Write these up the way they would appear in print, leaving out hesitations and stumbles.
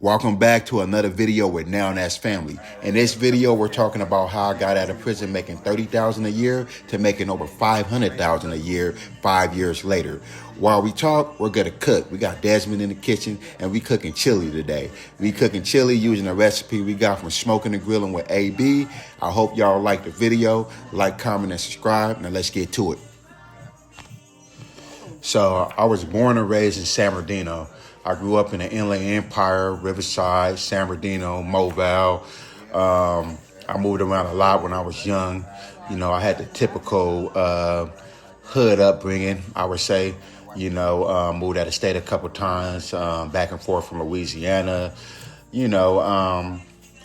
Welcome back to another video with Now.thats.Family. In this video, we're talking about how I got out of prison making $30,000 a year to making over $500,000 a year 5 years later. While we talk, we're gonna cook. We got Desmond in the kitchen, and we cooking chili today. We cooking chili using a recipe we got from Smoking and Grilling with AB. I hope y'all like the video. Like, comment, and subscribe. Now let's get to it. So I was born and raised in San Bernardino. I grew up in the Inland Empire, Riverside, San Bernardino, Mobile. I moved around a lot when I was young. You know, I had the typical hood upbringing, I would say. You know, moved out of state a couple times, back and forth from Louisiana. You know,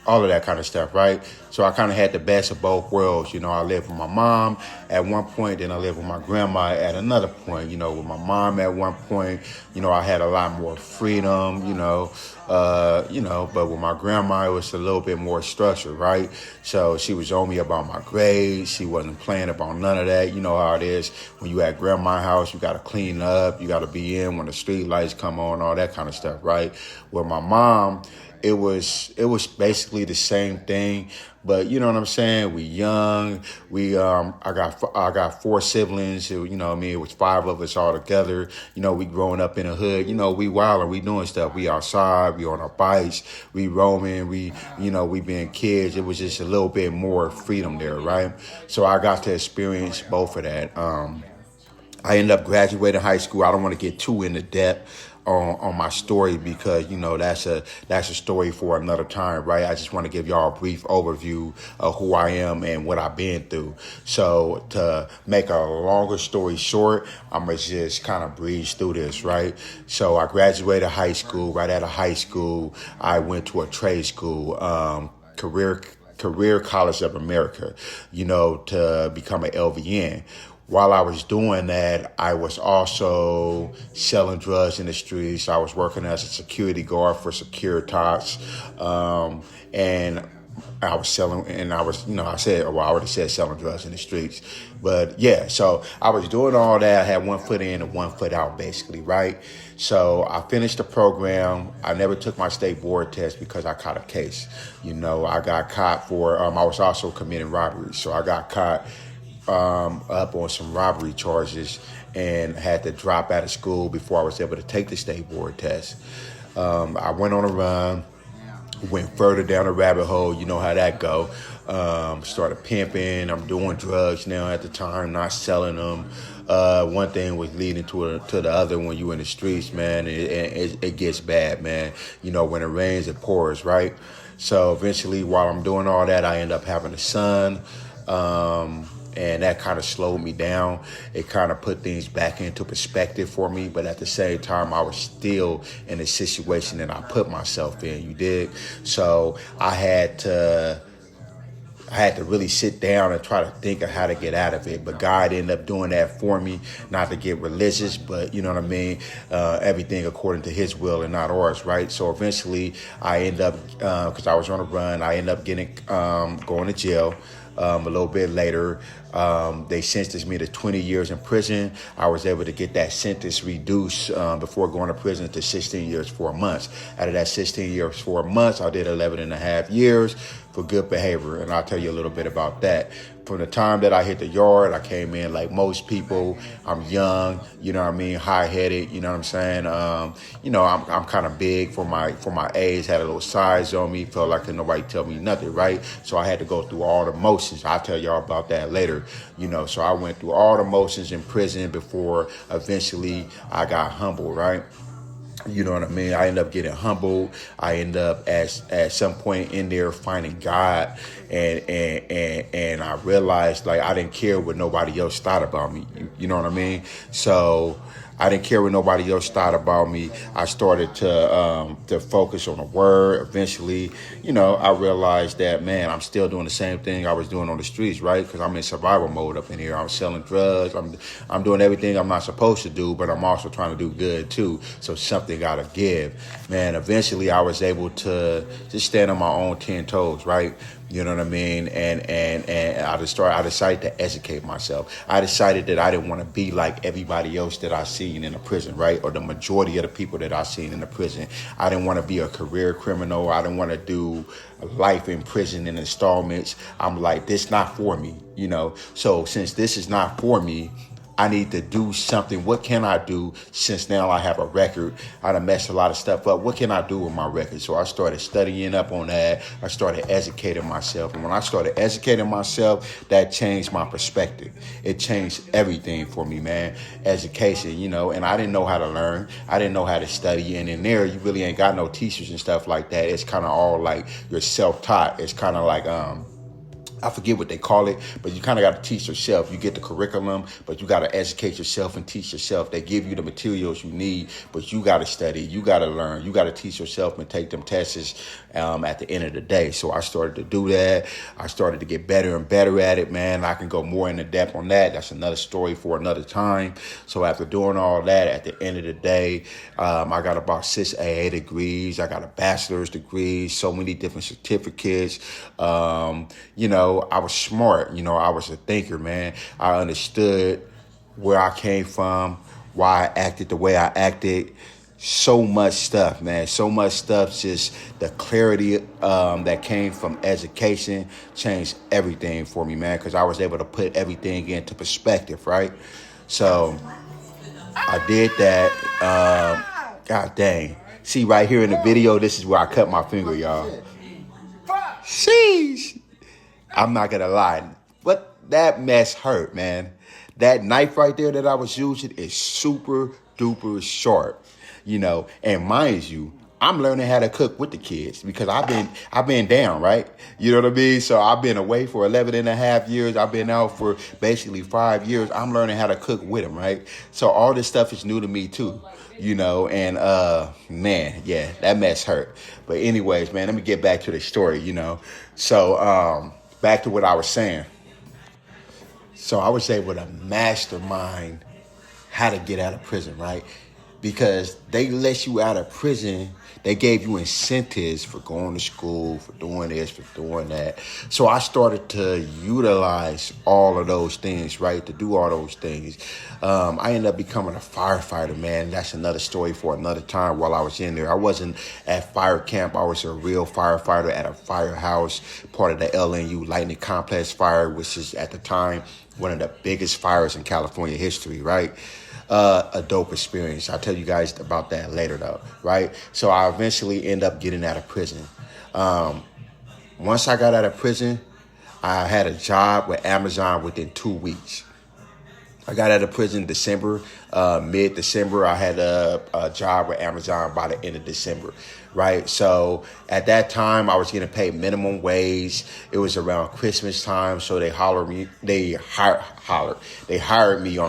all of that kind of stuff, right? So I kind of had the best of both worlds. You know, I lived with my mom at one point, then I lived with my grandma at another point. You know, with my mom at one point, you know, I had a lot more freedom, but with my grandma, it was a little bit more structured, right? So she was on me about my grades. She wasn't playing about none of that. You know how it is when you at grandma's house, you got to clean up, you got to be in when the street lights come on, all that kind of stuff, right? With my mom, it was basically the same thing, but you know what I'm saying? We young. I got 4 siblings. You know what I mean? It was 5 of us all together. You know, we growing up in the hood. You know, we wilding, we doing stuff. We outside, we on our bikes, we roaming, we being kids. It was just a little bit more freedom there, right? So I got to experience both of that. I ended up graduating high school. I don't want to get too into depth on my story because, you know, that's a story for another time, right? I just want to give y'all a brief overview of who I am and what I've been through. So to make a longer story short, I'm going to just kind of breeze through this, right? So I graduated high school. Right out of high school, I went to a trade school, Career College of America, you know, to become an LVN. While I was doing that, I was also selling drugs in the streets. I was working as a security guard for Securitas, and I was selling, and I was, you know, I already said selling drugs in the streets. But yeah, so I was doing all that. I had one foot in and one foot out, basically, right? So I finished the program. I never took my state board test because I caught a case. You know, I got caught for, I was also committing robberies. So I got caught up on some robbery charges and had to drop out of school before I was able to take the state board test. I went on a run, went further down the rabbit hole. You know how that go. Started pimping. I'm doing drugs now at the time, not selling them. One thing was leading to the other. When you in the streets, man, it gets bad, man. You know, when it rains, it pours, right? So eventually, while I'm doing all that, I end up having a son. And that kind of slowed me down. It kind of put things back into perspective for me. But at the same time, I was still in a situation that I put myself in, you dig? So I had to really sit down and try to think of how to get out of it. But God ended up doing that for me, not to get religious, but you know what I mean? Everything according to his will and not ours, right? So eventually I end up, because I was on a run, I end up going to jail. A little bit later, they sentenced me to 20 years in prison. I was able to get that sentence reduced before going to prison to 16 years, 4 months. Out of that 16 years, 4 months, I did 11 and a half years for good behavior. And I'll tell you a little bit about that. From the time that I hit the yard, I came in like most people. I'm young, you know what I mean, high-headed, you know what I'm saying? You know, I'm kind of big for my age, had a little size on me, felt like nobody tell me nothing, right? So I had to go through all the motions. I'll tell y'all about that later, you know. So I went through all the motions in prison before eventually I got humbled, right? You know what I mean? I end up getting humbled. I end up at some point in there finding God, and I realized like I didn't care what nobody else thought about me. You know what I mean? So I didn't care what nobody else thought about me. I started to focus on the word. Eventually, you know, I realized that, man, I'm still doing the same thing I was doing on the streets, right? Because I'm in survival mode up in here. I'm selling drugs. I'm doing everything I'm not supposed to do, but I'm also trying to do good too. So something got to give. Man, eventually I was able to just stand on my own 10 toes, right? You know what I mean? And I decided to educate myself. I decided that I didn't want to be like everybody else that I seen in the prison, right? Or the majority of the people that I seen in the prison. I didn't want to be a career criminal. I didn't want to do life in prison in installments. I'm like, this not for me, you know? So since this is not for me, I need to do something. What can I do since now I have a record? I done messed a lot of stuff up. What can I do with my record? So I started studying up on that. I started educating myself. And when I started educating myself, that changed my perspective. It changed everything for me, man. Education, you know, and I didn't know how to learn. I didn't know how to study. And in there, you really ain't got no teachers and stuff like that. It's kind of all like you're self-taught. It's kind of like, I forget what they call it, but you kind of got to teach yourself. You get the curriculum, but you got to educate yourself and teach yourself. They give you the materials you need, but you got to study. You got to learn. You got to teach yourself and take them tests at the end of the day. So I started to do that. I started to get better and better at it, man. I can go more into depth on that. That's another story for another time. So after doing all that, at the end of the day, I got about 6 AA degrees. I got a bachelor's degree, so many different certificates. You know, I was smart. You know, I was a thinker, man. I understood where I came from, why I acted the way I acted. So much stuff, man. So much stuff. Just the clarity that came from education changed everything for me, man, because I was able to put everything into perspective, right? So I did that. God dang. See, right here in the video, this is where I cut my finger, y'all. Sheesh. I'm not going to lie, but that mess hurt, man. That knife right there that I was using is super duper sharp, you know, and mind you, I'm learning how to cook with the kids because I've been down, right? You know what I mean? So I've been away for 11 and a half years. I've been out for basically 5 years. I'm learning how to cook with them, right? So all this stuff is new to me too, you know, and man, yeah, that mess hurt. But anyways, man, let me get back to the story, you know. So back to what I was saying. So I was able to mastermind how to get out of prison, right? Because they let you out of prison. They gave you incentives for going to school, for doing this, for doing that. So I started to utilize all of those things, right? To do all those things. I ended up becoming a firefighter, man. That's another story for another time while I was in there. I wasn't at fire camp. I was a real firefighter at a firehouse, part of the LNU Lightning Complex fire, which is at the time one of the biggest fires in California history, right? A dope experience. I'll tell you guys about that later though, right? So I eventually end up getting out of prison. Once I got out of prison, I had a job with Amazon within 2 weeks. I got out of prison December, mid-December. I had a job with Amazon by the end of December, right? So at that time, I was getting paid minimum wage. It was around Christmas time, so they hired me on a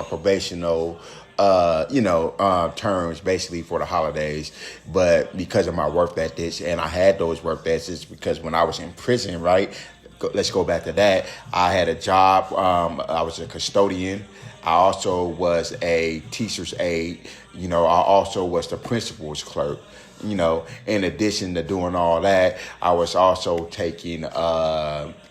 probational terms basically for the holidays. But because of my work ethics, and I had those work ethics because when I was in prison, right? Let's go back to that. I had a job. I was a custodian. I also was a teacher's aide. You know, I also was the principal's clerk. You know, in addition to doing all that, I was also taking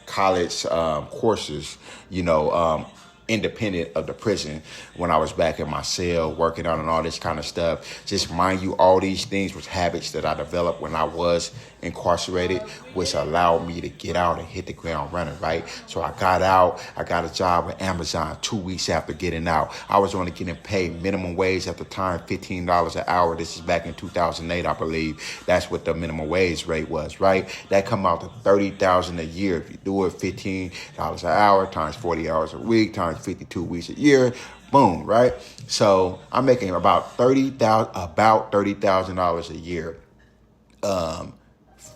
college courses, you know, independent of the prison when I was back in my cell working on and all this kind of stuff. Just mind you, all these things was habits that I developed when I was incarcerated, which allowed me to get out and hit the ground running, right? So I got out, I got a job with Amazon 2 weeks after getting out. I was only getting paid minimum wage at the time, $15 an hour. This is back in 2008, I believe. That's what the minimum wage rate was, right? That come out to $30,000 a year. If you do it $15 an hour times 40 hours a week times 52 weeks a year, boom, right? So I'm making about $30,000 a year.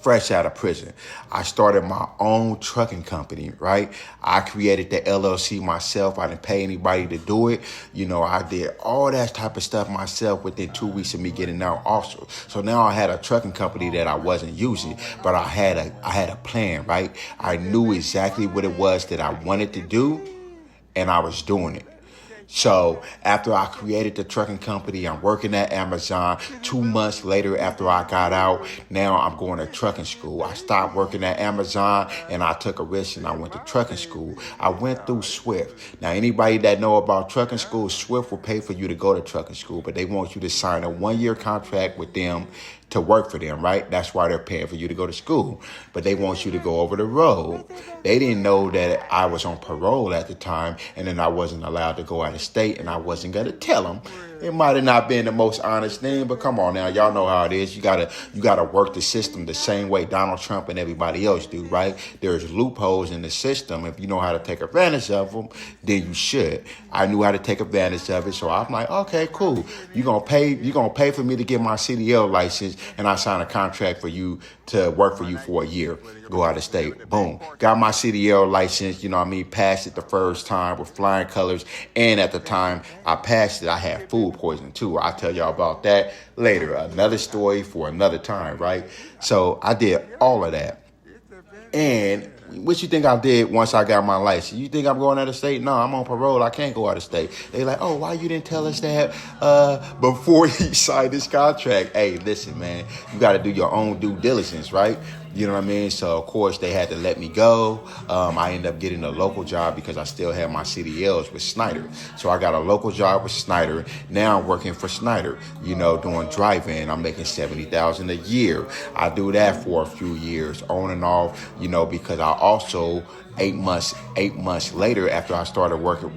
Fresh out of prison. I started my own trucking company, right? I created the LLC myself. I didn't pay anybody to do it. You know, I did all that type of stuff myself within 2 weeks of me getting out also. So now I had a trucking company that I wasn't using, but I had a plan, right? I knew exactly what it was that I wanted to do, and I was doing it. So after I created the trucking company, I'm working at Amazon. 2 months later, after I got out, now I'm going to trucking school. I stopped working at Amazon and I took a risk and I went to trucking school. I went through Swift. Now, anybody that know about trucking school, Swift will pay for you to go to trucking school, but they want you to sign a 1-year contract with them to work for them, right? That's why they're paying for you to go to school. But they want you to go over the road. They didn't know that I was on parole at the time, and then I wasn't allowed to go out of state, and I wasn't going to tell them. It might have not been the most honest thing, but come on now, y'all know how it is. You gotta work the system the same way Donald Trump and everybody else do, right? There's loopholes in the system. If you know how to take advantage of them, then you should. I knew how to take advantage of it, so I'm like, okay, cool. You're gonna pay for me to get my CDL license, and I sign a contract for you to work for you for a year. Go out of state. Boom. Got my CDL license, passed it the first time with flying colors. And at the time I passed it, I had food poisoning too. I'll tell y'all about that later. Another story for another time, right? So I did all of that. And what you think I did once I got my license? You think I'm going out of state? No, I'm on parole. I can't go out of state. They like, oh, why you didn't tell us that before you signed this contract? Hey, listen, man, you got to do your own due diligence, right? You know what I mean? So, of course, they had to let me go. I ended up getting a local job because I still had my CDLs with Snyder. So I got a local job with Snyder. Now I'm working for Snyder, doing driving. I'm making $70,000 a year. I do that for a few years on and off, because I also 8 months later after I started working,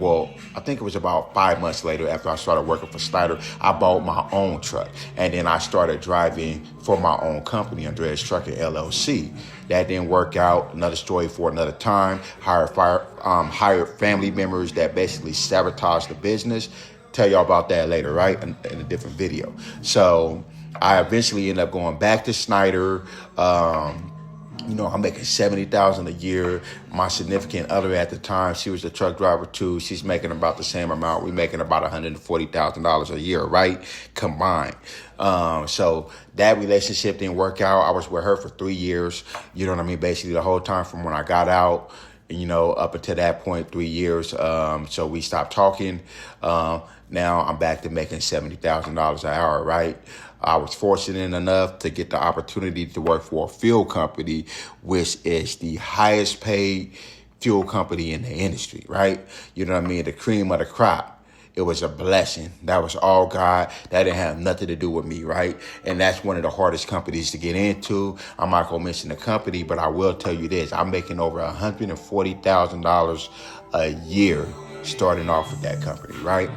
I think it was about 5 months later after I started working for Snyder, I bought my own truck. And then I started driving for my own company, Andreas Trucking LLC. That didn't work out. Another story for another time. Hired family members that basically sabotaged the business. Tell y'all about that later, right? In a different video. So I eventually ended up going back to Snyder. I'm making $70,000 a year. My significant other at the time, she was a truck driver too. She's making about the same amount. We're making about $140,000 a year, right? Combined. So that relationship didn't work out. I was with her for 3 years. You know what I mean? Basically the whole time from when I got out, up until that point, 3 years. So we stopped talking. Now I'm back to making $70,000 an hour, right? I was fortunate enough to get the opportunity to work for a fuel company, which is the highest paid fuel company in the industry, right? You know what I mean? The cream of the crop. It was a blessing. That was all God. That didn't have nothing to do with me, right? And that's one of the hardest companies to get into. I'm not going to mention the company, but I will tell you this. I'm making over $140,000 a year starting off with that company, right?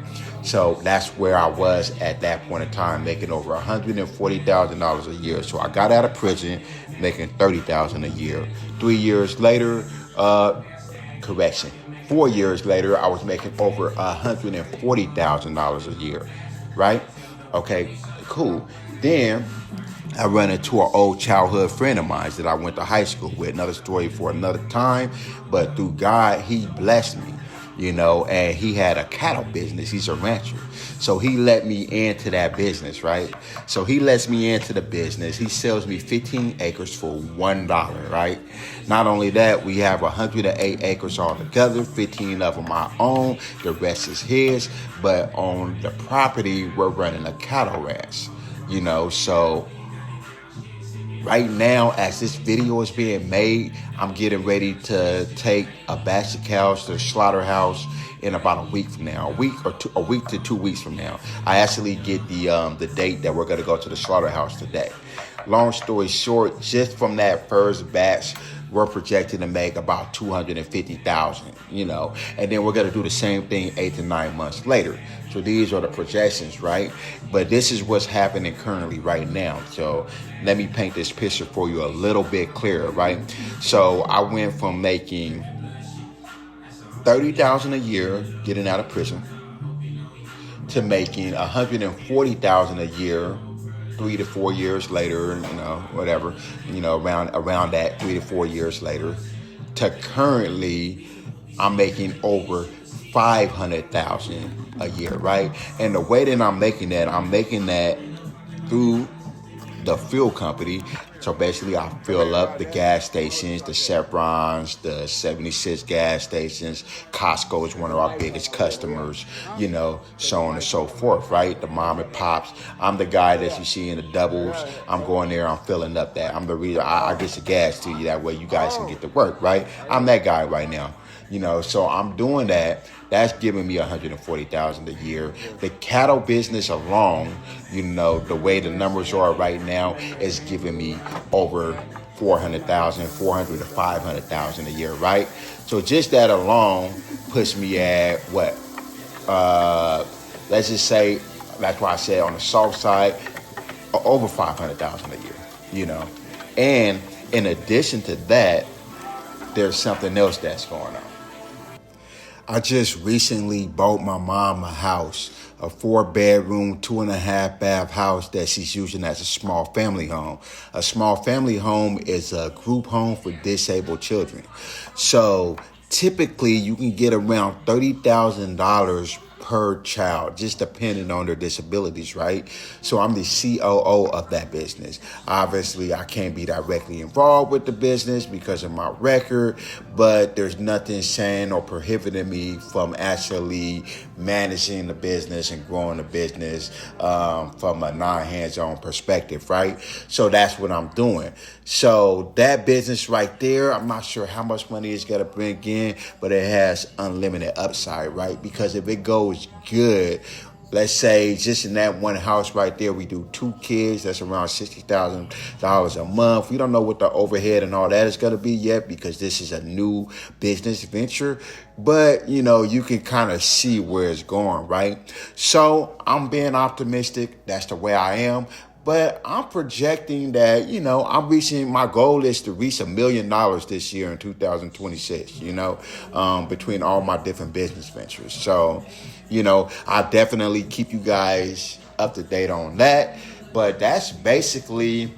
So that's where I was at that point in time, making over $140,000 a year. So I got out of prison making $30,000 a year. 3 years later, 4 years later, I was making over $140,000 a year, right? Okay, cool. Then I run into an old childhood friend of mine that I went to high school with. Another story for another time, but through God, he blessed me. And he had a cattle business. He's a rancher. So he let me into that business, right? So he lets me into the business. He sells me 15 acres for $1, right? Not only that, we have 108 acres all together, 15 of them I own. The rest is his. But on the property, we're running a cattle ranch, so right now, as this video is being made, I'm getting ready to take a batch of cows to the slaughterhouse in about a week from now, a week to 2 weeks from now. I actually get the date that we're going to go to the slaughterhouse today. Long story short, just from that first batch, we're projected to make about $250,000, and then we're going to do the same thing 8 to 9 months later. So these are the projections, right? But this is what's happening currently right now. So let me paint this picture for you a little bit clearer, right? So I went from making $30,000 a year getting out of prison to making $140,000 a year 3 to 4 years later, whatever, around that 3 to 4 years later, to currently I'm making over $500,000 a year, right? And the way that I'm making that through the fuel company. So basically, I fill up the gas stations, the Chevrons, the 76 gas stations. Costco is one of our biggest customers, so on and so forth, right? The mom and pops. I'm the guy that you see in the doubles. I'm going there, I'm filling up that. I'm the reason I get the gas to you. That way you guys can get to work, right? I'm that guy right now. So I'm doing that. That's giving me $140,000 a year. The cattle business alone, the way the numbers are right now, is giving me over 400 to 500,000 a year, right? So just that alone puts me at what? Let's just say, that's why I said on the soft side, over 500,000 a year. And in addition to that, there's something else that's going on. I just recently bought my mom a house, a 4-bedroom, 2.5-bath house that she's using as a small family home. A small family home is a group home for disabled children. So typically you can get around $30,000 per child, just depending on their disabilities, right? So I'm the COO of that business. Obviously, I can't be directly involved with the business because of my record, but there's nothing saying or prohibiting me from actually managing the business and growing the business from a non-hands-on perspective, right? So that's what I'm doing. So that business right there, I'm not sure how much money it's going to bring in, but it has unlimited upside, right? Because if it goes good, let's say just in that one house right there, we do 2 kids. That's around $60,000 a month. We don't know what the overhead and all that is going to be yet because this is a new business venture. But, you can kind of see where it's going, right? So I'm being optimistic. That's the way I am. But I'm projecting that, my goal is to reach $1 million this year in 2026, between all my different business ventures. So, I'll definitely keep you guys up to date on that. But that's basically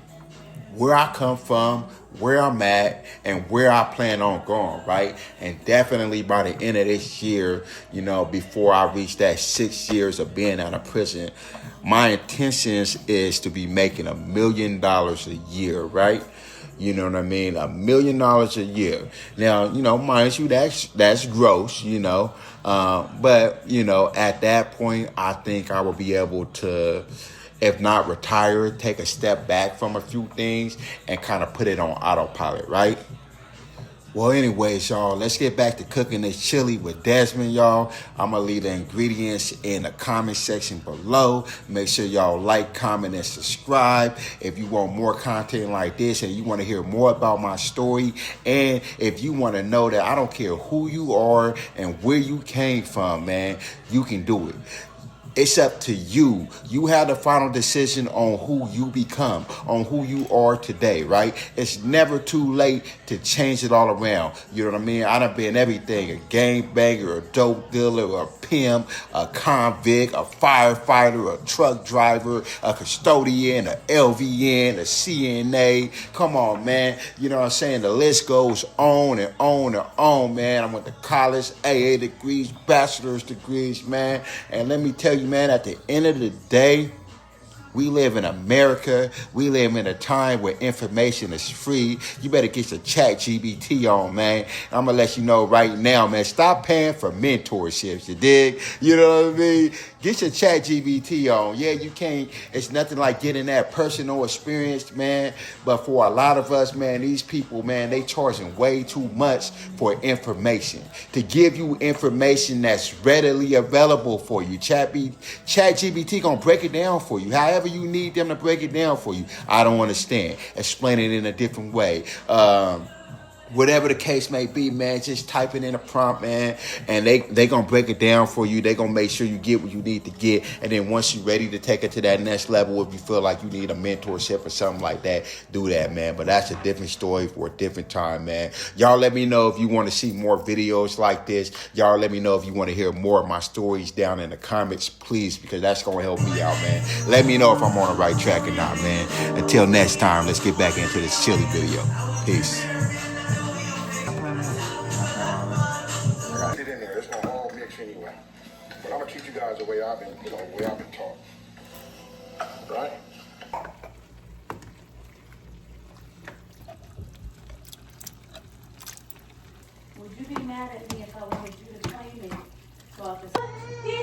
where I come from, where I'm at, and where I plan on going, right? And definitely by the end of this year, before I reach that 6 years of being out of prison, my intentions is to be making $1 million a year, right? You know what I mean? $1 million a year. Now, mind you, that's gross, but, at that point, I think I will be able to, if not retire, take a step back from a few things and kind of put it on autopilot, right? Well, anyways, y'all, let's get back to cooking this chili with Desmond, y'all. I'm going to leave the ingredients in the comment section below. Make sure y'all like, comment, and subscribe. If you want more content like this and you want to hear more about my story, and if you want to know that I don't care who you are and where you came from, man, you can do it. It's up to you. You have the final decision on who you become, on who you are today, right? It's never too late to change it all around. You know what I mean? I done been everything: a gangbanger, a dope dealer, a pimp, a convict, a firefighter, a truck driver, a custodian, a LVN, a CNA. Come on, man. You know what I'm saying? The list goes on and on and on, man. I went to college, AA degrees, bachelor's degrees, man. And let me tell you, man, at the end of the day, we live in America. We live in a time where information is free. You better get your ChatGPT on, man. I'm going to let you know right now, man. Stop paying for mentorships, you dig? You know what I mean? Get your ChatGPT on. Yeah, you can't. It's nothing like getting that personal experience, man. But for a lot of us, man, these people, man, they charging way too much for information. To give you information that's readily available for you. ChatGPT going to break it down for you. However you need them to break it down for you. I don't understand. Explain it in a different way. Whatever the case may be, man, just type it in a prompt, man, and they gonna break it down for you. They gonna make sure you get what you need to get, and then once you're ready to take it to that next level, if you feel like you need a mentorship or something like that, do that, man. But that's a different story for a different time, man. Y'all let me know if you want to see more videos like this. Y'all let me know if you want to hear more of my stories down in the comments, please, because that's gonna help me out, man. Let me know if I'm on the right track or not, man. Until next time, let's get back into this chili video. Peace. Get in there. It's gonna all mix anyway. But I'm gonna teach you guys the way I've been, the way I've been taught. Right? mad at me if I wanted you to claim it. So I'll just.